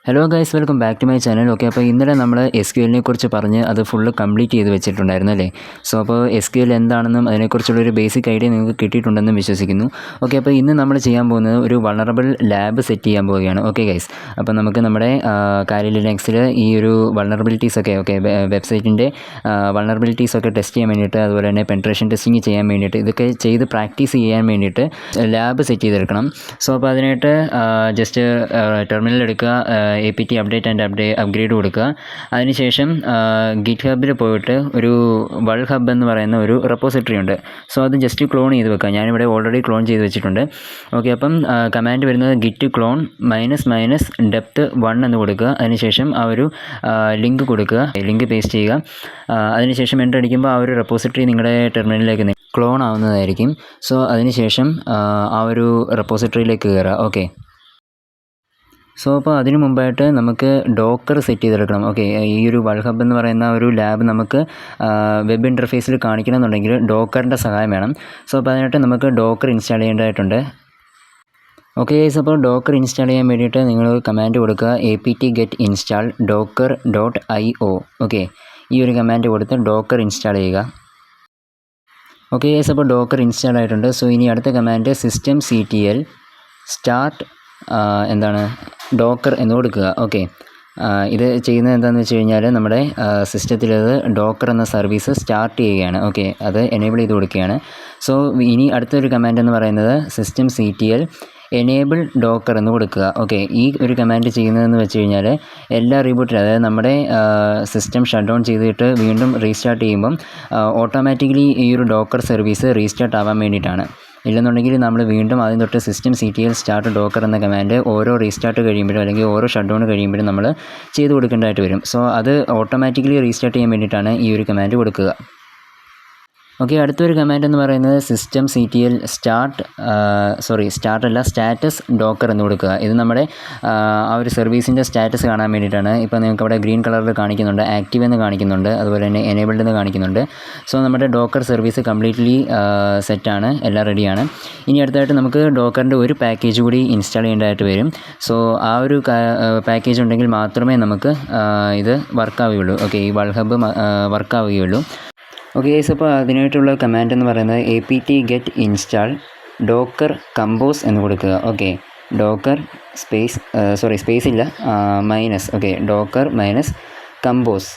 Hello guys, welcome back to my channel. Okay, അപ്പോൾ ഇന്നലെ നമ്മൾ SQLനെ കുറിച്ച് പറഞ്ഞ് അത് ഫുള്ള് കംപ്ലീറ്റ് ചെയ്ത് വെച്ചിട്ടുണ്ടായിരുന്നു അല്ലേ. സോ അപ്പോൾ SQL എന്താണെന്നും അതിനെക്കുറിച്ചുള്ളൊരു ബേസിക് ഐഡിയ നിങ്ങൾക്ക് കിട്ടിയിട്ടുണ്ടെന്നും വിശ്വസിക്കുന്നു. ഓക്കെ, അപ്പോൾ ഇന്ന് നമ്മൾ ചെയ്യാൻ പോകുന്നത് ഒരു വൾണറബിൾ ലാബ് സെറ്റ് ചെയ്യാൻ പോവുകയാണ്. ഓക്കെ ഗൈസ്, അപ്പോൾ നമുക്ക് നമ്മുടെ കാലി ലിനക്സിൽ ഈ ഒരു വൾണറബിലിറ്റീസൊക്കെ വെബ്സൈറ്റിൻ്റെ വൾണറബിലിറ്റീസൊക്കെ ടെസ്റ്റ് ചെയ്യാൻ വേണ്ടിയിട്ട്, അതുപോലെ തന്നെ പെൻട്രേഷൻ ടെസ്റ്റിംഗ് ചെയ്യാൻ വേണ്ടിയിട്ട്, ഇതൊക്കെ ചെയ്ത് പ്രാക്ടീസ് ചെയ്യാൻ വേണ്ടിയിട്ട് ലാബ് സെറ്റ് ചെയ്തെടുക്കണം. സോ അപ്പോൾ അതിനായിട്ട് ജസ്റ്റ് ടെർമിനൽ എടുക്കുക, APT അപ്ഡേറ്റ് ആൻഡ് അപ്ഗ്രേഡ് കൊടുക്കുക. അതിനുശേഷം ഗിറ്റ് ഹബിൽ പോയിട്ട് ഒരു വൾ ഹബ് എന്ന് പറയുന്ന ഒരു റെപ്പോസിറ്ററി ഉണ്ട്. സോ അത് ജസ്റ്റ് ക്ലോൺ ചെയ്ത് വെക്കുക. ഞാനിവിടെ ഓൾറെഡി ക്ലോൺ ചെയ്ത് വെച്ചിട്ടുണ്ട്. ഓക്കെ, അപ്പം കമാൻഡ് വരുന്നത് ഗിറ്റ് ക്ലോൺ --- -depth1 എന്ന് കൊടുക്കുക. അതിനുശേഷം ആ ഒരു ലിങ്ക് കൊടുക്കുക, ലിങ്ക് പേസ്റ്റ് ചെയ്യുക. അതിനുശേഷം എൻ്റർ അടിക്കുമ്പോൾ ആ ഒരു റെപ്പോസിറ്ററി നിങ്ങളുടെ ടെർമിനലിലേക്ക് ക്ലോൺ ആവുന്നതായിരിക്കും. സോ അതിനുശേഷം ആ ഒരു റെപ്പോസിറ്ററിയിലേക്ക് കയറുക. ഓക്കെ, സോ അപ്പോൾ അതിനു മുമ്പായിട്ട് നമുക്ക് ഡോക്കർ സെറ്റ് ചെയ്തെടുക്കണം. ഓക്കെ, ഈ ഒരു വൾ ഹബ് എന്ന് പറയുന്ന ഒരു ലാബ് നമുക്ക് വെബ് ഇൻ്റർഫേസിൽ കാണിക്കണമെന്നുണ്ടെങ്കിൽ ഡോക്കറിൻ്റെ സഹായം വേണം. സോ അപ്പോൾ അതിനായിട്ട് നമുക്ക് ഡോക്കർ ഇൻസ്റ്റാൾ ചെയ്യേണ്ടതായിട്ടുണ്ട്. ഓക്കെ ഗൈസ്, അപ്പോൾ ഡോക്കർ ഇൻസ്റ്റാൾ ചെയ്യാൻ വേണ്ടിയിട്ട് നിങ്ങൾ കമാൻഡ് കൊടുക്കുക apt get install docker.io. Okay, ഈ ഒരു കമാൻഡ് കൊടുത്ത് ഡോക്കർ ഇൻസ്റ്റാൾ ചെയ്യുക. ഓക്കെ ഗൈസ്, അപ്പോൾ ഡോക്കർ ഇൻസ്റ്റാൾ ആയിട്ടുണ്ട്. സോ ഇനി അടുത്ത കമാൻഡ് systemctl സ്റ്റാർട്ട് ഡോക്കർ എന്ന് കൊടുക്കുക. ഓക്കെ, ഇത് ചെയ്യുന്നത് എന്താണെന്ന് വെച്ച് കഴിഞ്ഞാൽ നമ്മുടെ സിസ്റ്റത്തിലത് ഡോക്കർ എന്ന സർവീസ് സ്റ്റാർട്ട് ചെയ്യുകയാണ്. ഓക്കെ, അത് എനേബിൾ ചെയ്ത് കൊടുക്കുകയാണ്. സോ ഇനി അടുത്തൊരു കമാൻഡ് എന്ന് പറയുന്നത് systemctl എനേബിൾ ഡോക്കർ എന്ന് കൊടുക്കുക. ഓക്കെ, ഈ ഒരു കമാൻഡ് ചെയ്യുന്നതെന്ന് വെച്ച് കഴിഞ്ഞാൽ എല്ലാ റീബൂട്ടിലും, അതായത് നമ്മുടെ സിസ്റ്റം ഷട്ട് ഡൗൺ ചെയ്തിട്ട് വീണ്ടും റീസ്റ്റാർട്ട് ചെയ്യുമ്പം ഓട്ടോമാറ്റിക്കലി ഈ ഒരു ഡോക്കർ സർവീസ് റീസ്റ്റാർട്ട് ആവാൻ വേണ്ടിയിട്ടാണ്. ഇല്ലെന്നുണ്ടെങ്കിൽ നമ്മൾ വീണ്ടും ആദ്യം തൊട്ട് systemctl സ്റ്റാർട്ട് ഡോക്കർ എന്ന കമാൻഡ് ഓരോ റീസ്റ്റാർട്ട് കഴിയുമ്പോഴും അല്ലെങ്കിൽ ഓരോ ഷട്ട് ഡൗൺ കഴിയുമ്പോഴും നമ്മൾ ചെയ്ത് കൊടുക്കേണ്ടതായിട്ട് വരും. സോ അത് ഓട്ടോമാറ്റിക്കലി റീസ്റ്റാർട്ട് ചെയ്യാൻ വേണ്ടിയിട്ടാണ് ഈ ഒരു കമാൻഡ് കൊടുക്കുക. ഓക്കെ, അടുത്തൊരു കമാൻഡ് എന്ന് പറയുന്നത് systemctl സ്റ്റാറ്റസ് ഡോക്കർ എന്ന് കൊടുക്കുക. ഇത് നമ്മുടെ ആ ഒരു സർവീസിൻ്റെ സ്റ്റാറ്റസ് കാണാൻ വേണ്ടിയിട്ടാണ്. ഇപ്പോൾ നിങ്ങൾക്ക് അവിടെ ഗ്രീൻ കളറിൽ കാണിക്കുന്നുണ്ട്, ആക്റ്റീവ് എന്ന് കാണിക്കുന്നുണ്ട്, അതുപോലെ തന്നെ എനേബിൾഡ് എന്ന് കാണിക്കുന്നുണ്ട്. സോ നമ്മുടെ ഡോക്കർ സർവീസ് കംപ്ലീറ്റ്ലി സെറ്റാണ്, എല്ലാം റെഡിയാണ്. ഇനി അടുത്തായിട്ട് നമുക്ക് ഡോക്കറിൻ്റെ ഒരു പാക്കേജ് കൂടി ഇൻസ്റ്റാൾ ചെയ്യേണ്ടതായിട്ട് വരും. സോ ആ ഒരു പാക്കേജ് ഉണ്ടെങ്കിൽ മാത്രമേ നമുക്ക് ഇത് വർക്കാവുകയുള്ളൂ. ഓക്കെ, ഈ വൾ ഹബ് വർക്കാവുകയുള്ളൂ. ഓക്കെ ഗൈസ്, അപ്പോൾ അതിനായിട്ടുള്ള കമാൻഡ് എന്ന് പറയുന്നത് apt get install docker compose എന്ന് കൊടുക്കുക. ഓക്കെ, ഡോക്കർ സ്പേസ് ഇല്ല, മൈനസ്. ഓക്കെ, ഡോക്കർ -compose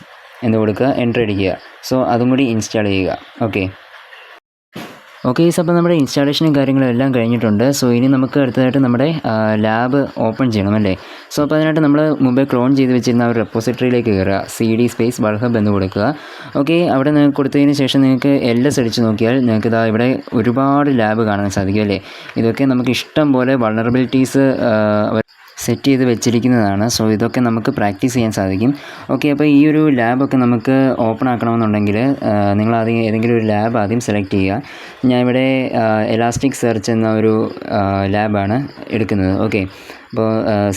എന്ന് കൊടുക്കുക, എൻ്റർ അടിക്കുക. സോ അതും കൂടി ഇൻസ്റ്റാൾ ചെയ്യുക. ഓക്കെ ഗൈസ്, അപ്പോൾ നമ്മുടെ ഇൻസ്റ്റാളേഷനും കാര്യങ്ങളും എല്ലാം കഴിഞ്ഞിട്ടുണ്ട്. സോ ഇനി നമുക്ക് അടുത്തതായിട്ട് നമ്മുടെ ലാബ് ഓപ്പൺ ചെയ്യണം അല്ലേ. സോ അപ്പോൾ അതിനായിട്ട് നമ്മൾ മുമ്പേ ക്ലോൺ ചെയ്ത് വെച്ചിരുന്ന ഒരു റെപ്പോസിറ്ററിയിലേക്ക് കയറുക, cd സ്പേസ് വൾ ഹബ് എന്ന് കൊടുക്കുക. ഓക്കെ, അവിടെ നിങ്ങൾക്ക് കൊടുത്തതിന് ശേഷം നിങ്ങൾക്ക് LS അടിച്ച് നോക്കിയാൽ നിങ്ങൾക്ക് ഇതാ ഇവിടെ ഒരുപാട് ലാബ് കാണാൻ സാധിക്കും അല്ലേ. ഇതൊക്കെ നമുക്ക് ഇഷ്ടം പോലെ വൾണറബിലിറ്റീസ് സെറ്റ് ചെയ്ത് വെച്ചിരിക്കുന്നതാണ്. സോ ഇതൊക്കെ നമുക്ക് പ്രാക്ടീസ് ചെയ്യാൻ സാധിക്കും. ഓക്കെ, അപ്പോൾ ഈ ഒരു ലാബൊക്കെ നമുക്ക് ഓപ്പൺ ആക്കണമെന്നുണ്ടെങ്കിൽ നിങ്ങൾ ആദ്യം ഏതെങ്കിലും ഒരു ലാബ് ആദ്യം സെലക്ട് ചെയ്യുക. ഞാൻ ഇവിടെ എലാസ്റ്റിക് സെർച്ച് എന്ന ഒരു ലാബാണ് എടുക്കുന്നത്. ഓക്കെ, അപ്പോൾ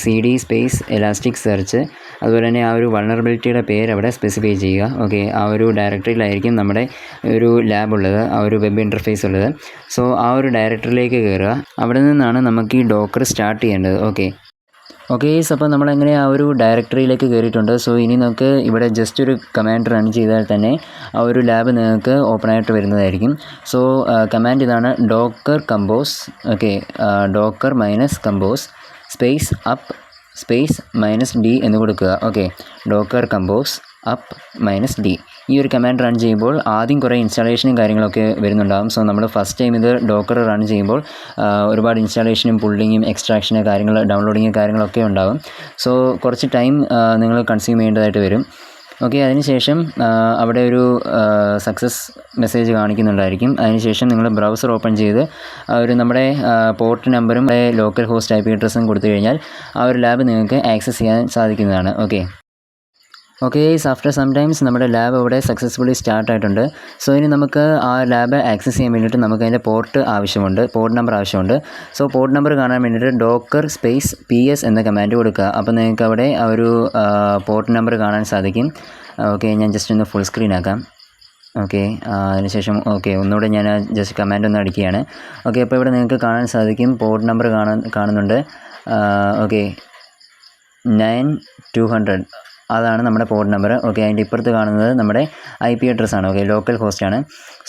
cd സ്പേസ് എലാസ്റ്റിക് സെർച്ച്, അതുപോലെ തന്നെ ആ ഒരു വൾണറബിലിറ്റിയുടെ പേര് അവിടെ സ്പെസിഫൈ ചെയ്യുക. ഓക്കെ, ആ ഒരു ഡയറക്ടറിയിലായിരിക്കും നമ്മുടെ ഒരു ലാബ് ഉള്ളത്, ആ ഒരു വെബ് ഇൻ്റർഫേസ് ഉള്ളത്. സോ ആ ഒരു ഡയറക്ടറിയിലേക്ക് കയറുക. അവിടെ നിന്നാണ് നമുക്ക് ഈ ഡോക്കർ സ്റ്റാർട്ട് ചെയ്യേണ്ടത്. ഓക്കെ ഗൈസ്, അപ്പോൾ നമ്മളങ്ങനെ ആ ഒരു ഡയറക്ടറിയിലേക്ക് കയറിയിട്ടുണ്ട്. സോ ഇനി നമുക്ക് ഇവിടെ ജസ്റ്റ് ഒരു കമാൻഡ് റൺ ചെയ്താൽ തന്നെ ആ ഒരു ലാബ് നിങ്ങൾക്ക് ഓപ്പൺ ആയിട്ട് വരുന്നതായിരിക്കും. സോ കമാൻഡ് ഇതാണ് Docker compose. Okay, Docker -compose space up space -d എന്ന് കൊടുക്കുക. Okay, Docker compose up -d. ഈ ഒരു കമാൻഡ് റൺ ചെയ്യുമ്പോൾ ആദ്യം കുറേ ഇൻസ്റ്റാളേഷനും കാര്യങ്ങളൊക്കെ വരുന്നുണ്ടാകും. സോ നമ്മൾ ഫസ്റ്റ് ടൈം ഇത് ഡോക്കർ റൺ ചെയ്യുമ്പോൾ ഒരുപാട് ഇൻസ്റ്റാളേഷനും പുള്ളിങ്ങും എക്സ്ട്രാക്ഷനും ഡൗൺലോഡിങ്ങും കാര്യങ്ങളൊക്കെ ഉണ്ടാകും. സോ കുറച്ച് ടൈം നിങ്ങൾ കൺസ്യൂം ചെയ്യേണ്ടതായിട്ട് വരും. ഓക്കെ, അതിനുശേഷം അവിടെ ഒരു സക്സസ് മെസ്സേജ് കാണിക്കുന്നുണ്ടായിരിക്കും. അതിനുശേഷം നിങ്ങൾ ബ്രൗസർ ഓപ്പൺ ചെയ്ത് ഒരു നമ്മുടെ പോർട്ട് നമ്പറും ലോക്കൽ ഹോസ്റ്റ് IP അഡ്രസ്സും കൊടുത്തു കഴിഞ്ഞാൽ ആ ഒരു ലാബ് നിങ്ങൾക്ക് ആക്സസ് ചെയ്യാൻ സാധിക്കുന്നതാണ്. Okay guys, after some times നമ്മുടെ ലാബ് ഇവിടെ സക്സസ്ഫുള്ളി സ്റ്റാർട്ട് ആയിട്ടുണ്ട്. സോ ഇനി നമുക്ക് ആ ലാബ് ആക്സസ് ചെയ്യാൻ വേണ്ടിയിട്ട് നമുക്ക് അതിൻ്റെ പോർട്ട് നമ്പർ ആവശ്യമുണ്ട്. സോ പോർട്ട് നമ്പർ കാണാൻ വേണ്ടിയിട്ട് ഡോക്കർ സ്പേസ് PS എന്ന കമാൻഡ് കൊടുക്കുക. അപ്പോൾ നിങ്ങൾക്ക് അവിടെ ആ ഒരു പോർട്ട് നമ്പർ കാണാൻ സാധിക്കും. ഓക്കെ, ഞാൻ ജസ്റ്റ് ഒന്ന് ഫുൾ സ്ക്രീൻ ആക്കാം. ഓക്കെ, അതിനുശേഷം ഒന്നുകൂടെ ഞാൻ ജസ്റ്റ് കമാൻഡ് ഒന്ന് അടിക്കുകയാണ്. ഓക്കെ, അപ്പോൾ ഇവിടെ നിങ്ങൾക്ക് കാണാൻ സാധിക്കും പോർട്ട് നമ്പർ കാണുന്നുണ്ട്. ഓക്കെ, 9200 അതാണ് നമ്മുടെ പോർട്ട് നമ്പർ. ഓക്കെ, അതിൻ്റെ ഇപ്പുറത്ത് കാണുന്നത് നമ്മുടെ IP അഡ്രസ്സാണ്. ഓക്കെ, ലോക്കൽ ഹോസ്റ്റാണ്.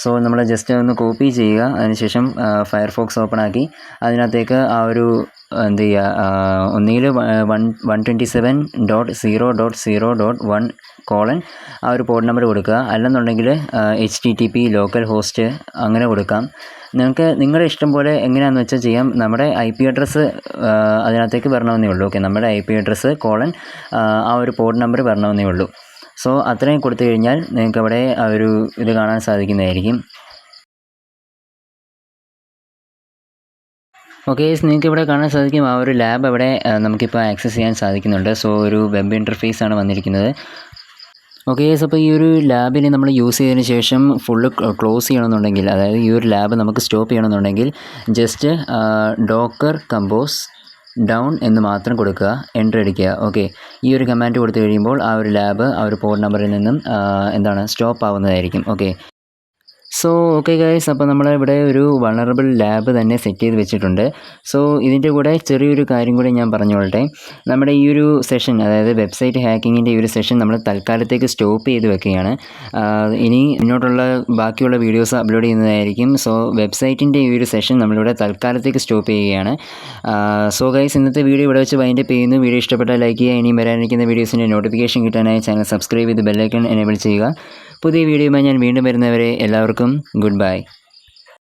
സോ നമ്മൾ ജസ്റ്റ് ഒന്ന് കോപ്പി ചെയ്യുക. അതിനുശേഷം ഫയർഫോക്സ് ഓപ്പൺ ആക്കി അതിനകത്തേക്ക് ആ ഒരു എന്ത് ചെയ്യുക, ഒന്നുകിൽ 127.0.0.1 ആ ഒരു പോർട്ട് നമ്പർ കൊടുക്കുക. അല്ലെന്നുണ്ടെങ്കിൽ HTTP ലോക്കൽ ഹോസ്റ്റ് അങ്ങനെ കൊടുക്കാം. നിങ്ങൾക്ക് നിങ്ങളുടെ ഇഷ്ടം പോലെ എങ്ങനെയാണെന്ന് വെച്ചാൽ ചെയ്യാം. നമ്മുടെ IP അഡ്രസ്സ് അതിനകത്തേക്ക് വരണമെന്നേ ഉള്ളൂ. ഓക്കെ, നമ്മുടെ IP അഡ്രസ്സ് ആ ഒരു പോർട്ട് നമ്പർ വരണമെന്നേ ഉള്ളൂ. സോ അത്രയും കൊടുത്തു കഴിഞ്ഞാൽ നിങ്ങൾക്ക് അവിടെ ആ ഒരു ഇത് കാണാൻ സാധിക്കുന്നതായിരിക്കും. ഓക്കെ, നിങ്ങൾക്ക് ഇവിടെ കാണാൻ സാധിക്കും ആ ഒരു ലാബ് അവിടെ നമുക്കിപ്പോൾ ആക്സസ് ചെയ്യാൻ സാധിക്കുന്നുണ്ട്. സോ ഒരു വെബ് ഇൻ്റർഫേസ് ആണ് വന്നിരിക്കുന്നത്. ഓക്കെ, അപ്പോൾ ഈ ഒരു ലാബിനെ നമ്മൾ യൂസ് ചെയ്തതിന് ശേഷം ഫുള്ള് ക്ലോസ് ചെയ്യണമെന്നുണ്ടെങ്കിൽ, അതായത് ഈ ഒരു ലാബ് നമുക്ക് സ്റ്റോപ്പ് ചെയ്യണമെന്നുണ്ടെങ്കിൽ ജസ്റ്റ് ഡോക്കർ കമ്പോസ് ഡൗൺ എന്ന് മാത്രം കൊടുക്കുക, എൻ്റർ അടിക്കുക. ഓക്കെ, ഈ ഒരു കമാൻഡ് കൊടുത്തു കഴിയുമ്പോൾ ആ ഒരു ലാബ് ആ ഒരു പോർട്ട് നമ്പറിൽ നിന്നും സ്റ്റോപ്പ് ആവുന്നതായിരിക്കും. ഓക്കെ, സോ ഓക്കെ ഗൈസ്, അപ്പോൾ നമ്മളിവിടെ ഒരു വൾനറബിൾ ലാബ് തന്നെ സെറ്റ് ചെയ്ത് വെച്ചിട്ടുണ്ട്. സോ ഇതിൻ്റെ കൂടെ ചെറിയൊരു കാര്യം കൂടി ഞാൻ പറഞ്ഞുകൊള്ളട്ടെ. നമ്മുടെ ഈ ഒരു സെഷൻ, അതായത് വെബ്സൈറ്റ് ഹാക്കിങ്ങിൻ്റെ ഈ ഒരു സെഷൻ നമ്മൾ തൽക്കാലത്തേക്ക് സ്റ്റോപ്പ് ചെയ്ത് വെക്കുകയാണ്. ഇനി മുന്നോട്ടുള്ള ബാക്കിയുള്ള വീഡിയോസ് അപ്ലോഡ് ചെയ്യുന്നതായിരിക്കും. സോ വെബ്സൈറ്റിൻ്റെ ഈ ഒരു സെഷൻ നമ്മളിവിടെ തൽക്കാലത്തേക്ക് സ്റ്റോപ്പ് ചെയ്യുകയാണ്. സോ ഗൈസ്, ഇന്നത്തെ വീഡിയോ ഇവിടെ വെച്ച് വൈൻഡപ്പ് ചെയ്യുന്നു. വീഡിയോ ഇഷ്ടപ്പെട്ടാൽ ലൈക്ക് ചെയ്യുക. ഇനിയും വരാനിരിക്കുന്ന വീഡിയോസിൻ്റെ നോട്ടിഫിക്കേഷൻ കിട്ടാനായി ചാനൽ സബ്സ്ക്രൈബ് ചെയ്ത് ബെല്ലൈക്കൺ എനേബിൾ ചെയ്യുക. പുതിയ വീഡിയോയുമായി ഞാൻ വീണ്ടും വരുന്നവരെ എല്ലാവർക്കും ഗുഡ് ബൈ.